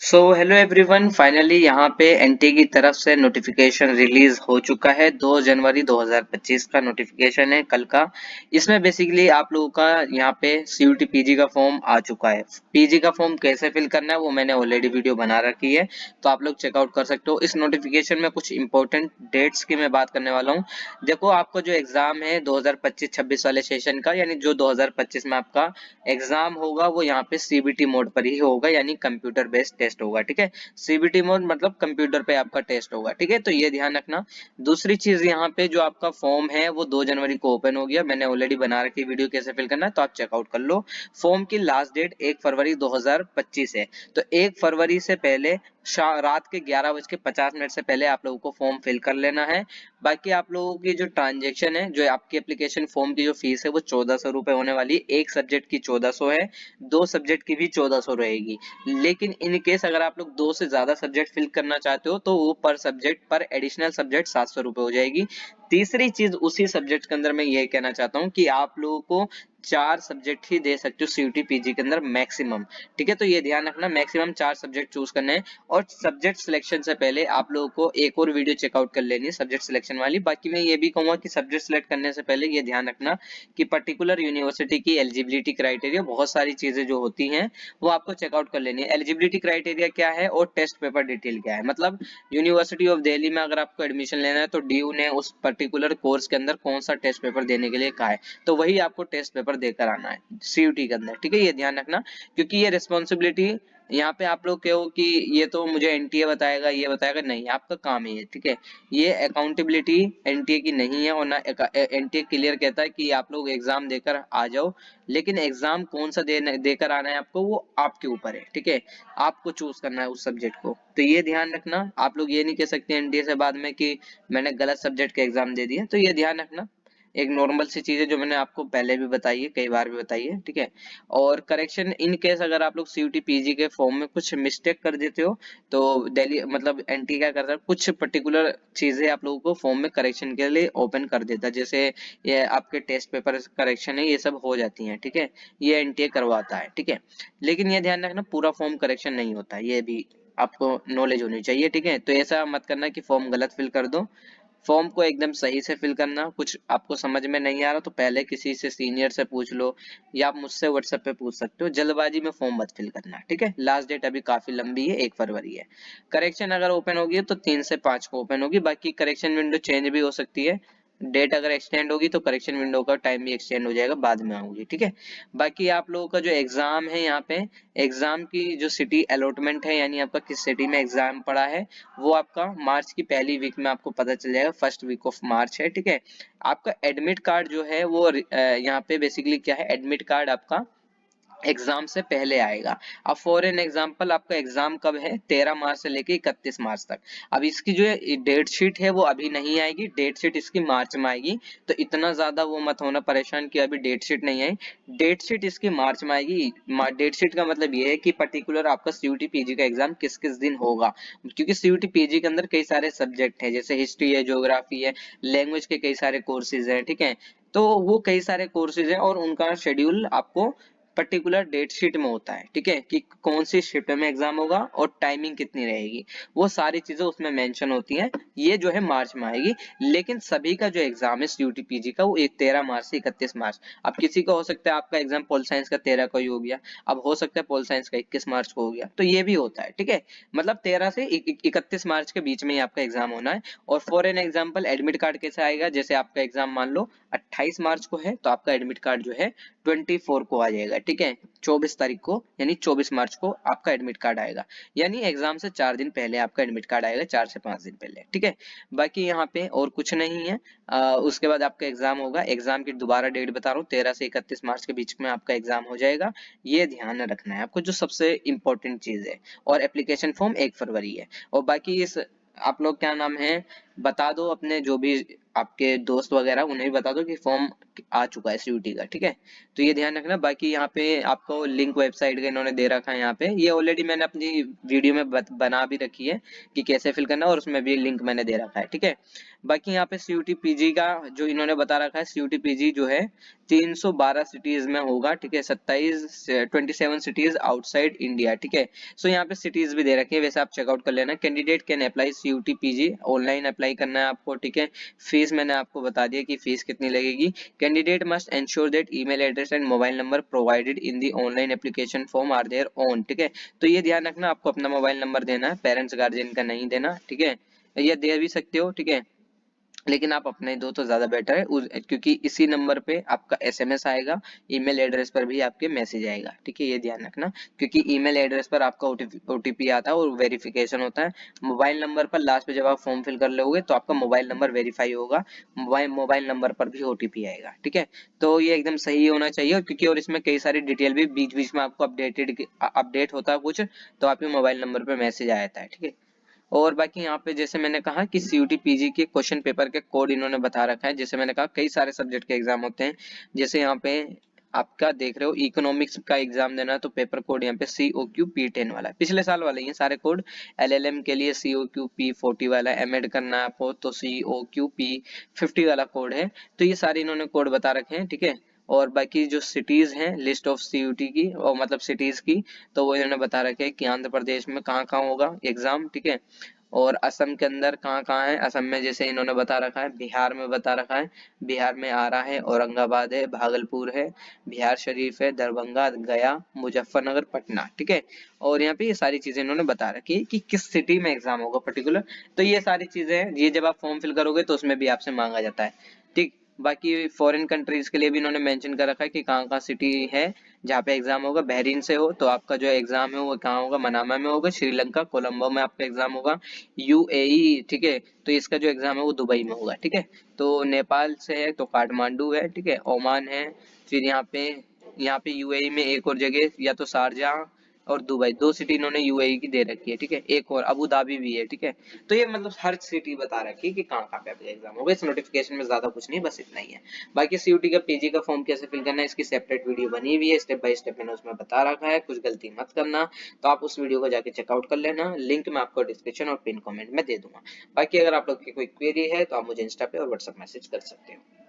So hello everyone, finally यहाँ पे n t की तरफ से नोटिफिकेशन रिलीज हो चुका है। 2 जनवरी 2025 का नोटिफिकेशन है कल का। इसमें बेसिकली आप लोगों का यहाँ पे सीयूटी पीजी का फॉर्म आ चुका है। पीजी का फॉर्म कैसे फिल करना है वो मैंने ऑलरेडी वीडियो बना रखी है, तो आप लोग चेकआउट कर सकते हो। इस नोटिफिकेशन में कुछ इंपॉर्टेंट डेट्स की मैं बात करने वाला हूँ। देखो, आपका जो एग्जाम है 2025-26 वाले सेशन का, यानी जो 2025 में आपका एग्जाम होगा वो यहाँ पे सीबीटी मोड पर ही होगा, यानी कंप्यूटर बेस्ड टेस्ट होगा। ठीक है, सीबीटी मोड मतलब कंप्यूटर पे आपका टेस्ट होगा। ठीक है, तो ये ध्यान रखना। दूसरी चीज, यहाँ पे जो आपका फॉर्म है वो 2 जनवरी को ओपन हो गया। मैंने ऑलरेडी बना रखी वीडियो कैसे फिल करना है, तो आप चेकआउट कर लो। फॉर्म की लास्ट डेट 1 फरवरी 2025 है, तो 1 फरवरी से पहले रात के 11:50 से पहले आप लोगों को फॉर्म फिल कर लेना है। बाकी आप लोगों की जो ट्रांजेक्शन है, जो आपकी एप्लीकेशन फॉर्म की जो फीस है वो 1400 रुपए होने वाली है। एक सब्जेक्ट की 1400 है, 2 सब्जेक्ट की भी 1400 रहेगी। लेकिन इन केस अगर आप लोग 2 से ज्यादा सब्जेक्ट फिल करना चाहते हो तो वो पर सब्जेक्ट पर एडिशनल सब्जेक्ट 700 रुपए हो जाएगी। तीसरी चीज, उसी सब्जेक्ट के अंदर मैं ये कहना चाहता हूँ कि आप लोगों को 4 सब्जेक्ट ही दे सकते हो सीयूटी पीजी के अंदर मैक्सिमम। ठीक है, तो ये ध्यान रखना, मैक्सिमम 4 सब्जेक्ट चूज करने हैं। और सब्जेक्ट सिलेक्शन से पहले आप लोगों को एक और वीडियो चेकआउट कर लेनी है सब्जेक्ट सिलेक्शन वाली। बाकी मैं ये भी कहूंगा कि सब्जेक्ट सिलेक्ट करने से पहले ये ध्यान रखना कि पर्टिकुलर यूनिवर्सिटी की एलिजिबिलिटी क्राइटेरिया, बहुत सारी चीजें जो होती हैं वो आपको चेकआउट कर लेनी है। एलिजिबिलिटी क्राइटेरिया क्या है और टेस्ट पेपर डिटेल क्या है। मतलब यूनिवर्सिटी ऑफ दिल्ली में अगर आपको एडमिशन लेना है तो डीयू ने उस पर्टिकुलर कोर्स के अंदर कौन सा टेस्ट पेपर देने के लिए कहा है, तो वही आपको टेस्ट पेपर देकर आना है सीयूटी के अंदर। ठीक है, ये ध्यान रखना, क्योंकि ये रिस्पॉन्सिबिलिटी यहाँ पे आप लोग कहो कि ये तो मुझे एनटीए बताएगा, ये बताएगा, नहीं, आपका काम ही है। ठीक है, ये अकाउंटेबिलिटी एनटीए की नहीं है, और ना एनटीए क्लियर कहता है कि आप लोग एग्जाम देकर आ जाओ, लेकिन एग्जाम कौन सा देकर आना है आपको वो आपके ऊपर है। ठीक है, आपको चूज करना है उस सब्जेक्ट को, तो ये ध्यान रखना। आप लोग ये नहीं कह सकते एनटीए से बाद में कि मैंने गलत सब्जेक्ट का एग्जाम दे दिया, तो ये ध्यान रखना। एक नॉर्मल सी चीज है जो मैंने आपको पहले भी बताई है, कई बार भी बताई है। ठीक है, और करेक्शन इन केस अगर आप लोग सीयूटी पीजी के फॉर्म में कुछ मिस्टेक कर देते हो तो दिल्ली मतलब एनटी क्या करता है, कुछ पर्टिकुलर चीजें आप लोगों को फॉर्म में करेक्शन के लिए ओपन कर देता है। जैसे ये आपके टेस्ट पेपर करेक्शन है, ये सब हो जाती हैं। ठीक है, ये एनटीए करवाता है। ठीक है, लेकिन ये ध्यान रखना, पूरा फॉर्म करेक्शन नहीं होता है, ये भी आपको नॉलेज होनी चाहिए। ठीक है, तो ऐसा मत करना कि फॉर्म गलत फिल कर दो। फॉर्म को एकदम सही से फिल करना। कुछ आपको समझ में नहीं आ रहा तो पहले किसी से सीनियर से पूछ लो, या आप मुझसे व्हाट्सएप पे पूछ सकते हो। जल्दबाजी में फॉर्म मत फिल करना। ठीक है, लास्ट डेट अभी काफी लंबी है, 1 फरवरी है। करेक्शन अगर ओपन होगी तो 3 से 5 को ओपन होगी। बाकी करेक्शन विंडो चेंज भी हो सकती है। डेट अगर एक्सटेंड होगी तो करेक्शन विंडो का टाइम भी एक्सटेंड हो जाएगा, बाद में आऊंगी। ठीक है, बाकी आप लोगों का जो एग्जाम है, यहाँ पे एग्जाम की जो सिटी अलॉटमेंट है, यानी आपका किस सिटी में एग्जाम पड़ा है, वो आपका मार्च की पहली वीक में आपको पता चल जाएगा, फर्स्ट वीक ऑफ मार्च है। ठीक है, आपका एडमिट कार्ड जो है वो यहाँ पे बेसिकली क्या है, एडमिट कार्ड आपका एग्जाम से पहले आएगा। अब फॉर एन एग्जाम्पल, आपका एग्जाम कब है, 13 मार्च से लेके 31 मार्च तक। अब इसकी जो डेट शीट है वो अभी नहीं आएगी, डेट शीट इसकी मार्च में आएगी। तो इतना ज्यादा वो मत होना परेशान कि अभी डेट शीट नहीं आई। डेट शीट इसकी मार्च में आएगी। डेट शीट का मतलब ये है कि पर्टिकुलर आपका सीयूटी पीजी का एग्जाम किस किस दिन होगा, क्योंकि सीयूटी पीजी के अंदर कई सारे सब्जेक्ट है, जैसे हिस्ट्री है, ज्योग्राफी है, लैंग्वेज के कई सारे कोर्सेज हैं। ठीक है, तो वो कई सारे कोर्सेज हैं और उनका शेड्यूल आपको पर्टिकुलर डेट शीट में होता है। ठीक है, कि कौन सी शिफ्ट में एग्जाम होगा और टाइमिंग कितनी रहेगी, वो सारी चीजें उसमें मेंशन होती हैं। ये जो है मार्च में आएगी। लेकिन सभी का जो एग्जाम है सीयूटी पीजी का वो 13 मार्च से 31 मार्च। अब किसी का हो सकता है आपका एग्जाम पॉल साइंस का 13 को ही हो गया, अब हो सकता है पॉल साइंस का 21 मार्च को हो गया, तो ये भी होता है। ठीक है, मतलब 13 से 31 मार्च के बीच में ही आपका एग्जाम होना है। और for an example admit card कैसे आएगा, जैसे आपका एग्जाम मान लो 28 मार्च को है, तो आपका एडमिट कार्ड जो है 24 को आ जाएगा। ठीक है, 24 तारीख को, यानी 24 मार्च को आपका एडमिट कार्ड आएगा। यानी एग्जाम से 4 दिन पहले आपका एडमिट कार्ड आएगा, 4 से 5 दिन पहले। ठीक है, बाकी यहाँ पे और कुछ नहीं है। उसके बाद आपका एग्जाम होगा। एग्जाम की दोबारा डेट बता रहा हूँ, 13 से 31 मार्च के बीच में आपका एग्जाम हो जाएगा। ये ध्यान रखना है आपको, जो सबसे इंपॉर्टेंट चीज है। और एप्लीकेशन फॉर्म 1 फरवरी है। और बाकी इस आप लोग क्या नाम है, बता दो अपने जो भी आपके दोस्त वगैरह, उन्हें भी बता दो कि फॉर्म आ चुका है सीयूटी का। ठीक है, तो ये ध्यान रखना। बाकी यहाँ पे आपको लिंक वेबसाइट का इन्होंने दे रखा है, यहाँ पे ये ऑलरेडी मैंने अपनी वीडियो में बना भी रखी है कि कैसे फिल करना है, और उसमें भी लिंक मैंने दे रखा है। ठीक है, बाकी यहाँ पे सीयूटी पीजी का जो इन्होंने बता रखा है, सीयूटी पीजी जो है 312 सिटीज में होगा, ठीक है, 27 सिटीज आउटसाइड इंडिया, ठीक है। सो यहाँ पे सिटीज भी दे रखी है, वैसे आप चेकआउट कर लेना। Candidate can apply CUET PG, online apply करना है आपको, ठीक है। फीस मैंने आपको बता दिया कि फीस कितनी लगेगी। Candidate must ensure that email address and mobile number provided in the online application form are their own, ठीक है। तो ये ध्यान रखना, आपको अपना मोबाइल नंबर देना है, पेरेंट्स गार्जियन का नहीं देना, ठीक है। ये दे भी सकते हो, ठीक है, लेकिन आप अपने दो तो ज्यादा बेटर है क्योंकि इसी नंबर पे आपका एसएमएस आएगा, ईमेल एड्रेस पर भी आपके मैसेज आएगा, ठीक है, ये ध्यान रखना। क्योंकि ईमेल एड्रेस पर आपका ओटीपी आता है और वेरिफिकेशन होता है। मोबाइल नंबर पर लास्ट में जब आप फॉर्म फिल कर लोगे तो आपका मोबाइल नंबर वेरीफाई होगा, मोबाइल नंबर पर भी ओटीपी आएगा, ठीक है। तो ये एकदम सही होना चाहिए, और क्योंकि और इसमें कई सारी डिटेल भी बीच बीच में आपको अपडेट होता है कुछ, तो आपके मोबाइल नंबर पर मैसेज आ जाता है, ठीक है। और बाकी यहाँ पे जैसे मैंने कहा कि सीयूटी पीजी के क्वेश्चन पेपर के कोड इन्होंने बता रखा है। जैसे मैंने कहा कई सारे सब्जेक्ट के एग्जाम होते हैं, जैसे यहाँ पे आपका देख रहे हो इकोनॉमिक्स का एग्जाम देना है तो पेपर कोड यहाँ पे COQ P10 वाला है, पिछले साल वाले ये सारे कोड। LLM के लिए COQ P40 वाला है, एमएड करना है आपको तो COQ P50 वाला कोड है। तो ये सारे इन्होंने कोड बता रखे हैं, ठीक है। और बाकी जो सिटीज हैं, लिस्ट ऑफ सीयूटी की, और मतलब सिटीज की, तो वो इन्होंने बता रखे हैं कि आंध्र प्रदेश में कहाँ कहाँ होगा एग्जाम, ठीक है। और असम के अंदर कहाँ कहाँ है, असम में जैसे इन्होंने बता रखा है, बिहार में बता रखा है, बिहार में आरा है, औरंगाबाद है, भागलपुर है, बिहार शरीफ है, दरभंगा, गया, मुजफ्फरनगर, पटना, ठीक है। और यहाँ पे ये सारी चीजें इन्होंने बता रखी है कि किस सिटी में एग्जाम होगा पर्टिकुलर। तो ये सारी चीजें हैं, ये जब आप फॉर्म फिल करोगे तो उसमें भी आपसे मांगा जाता है, ठीक। बाकी फॉरेन कंट्रीज के लिए भी इन्होंने मेंशन कर रखा है कि कहाँ कहाँ सिटी है जहाँ पे एग्जाम होगा। बहरीन से हो तो आपका जो एग्जाम है वो कहाँ होगा, मनामा में होगा। श्रीलंका कोलंबो में आपका एग्जाम होगा। UAE, ठीक है, तो इसका जो एग्जाम है वो दुबई में होगा, ठीक है। तो नेपाल से है तो काठमांडू है, ठीक है, ओमान है। फिर यहाँ पे UAE में एक और जगह या तो शारजाह और दुबई, दो सिटी इन्होंने UAE की दे रखी है, ठीक है। एक और अबू धाबी भी है, ठीक है। तो ये मतलब हर सिटी बता रखी है कि कहाँ कहाँ पे आपका एग्जाम होगा। इस नोटिफिकेशन में ज्यादा कुछ नहीं, बस इतना ही है। बाकी सीयूटी का पीजी का फॉर्म कैसे फिल करना है इसकी सेपरेट वीडियो बनी हुई है, स्टेप बाय स्टेप मैंने उसमें बता रखा है, कुछ गलती मत करना। तो आप उस वीडियो को जाके चेकआउट कर लेना, लिंक मैं आपको डिस्क्रिप्शन और पिन कमेंट में दे दूंगा। बाकी अगर आप लोग की कोई क्वेरी है तो आप मुझे इंस्टा पे और व्हाट्सएप मैसेज कर सकते हो।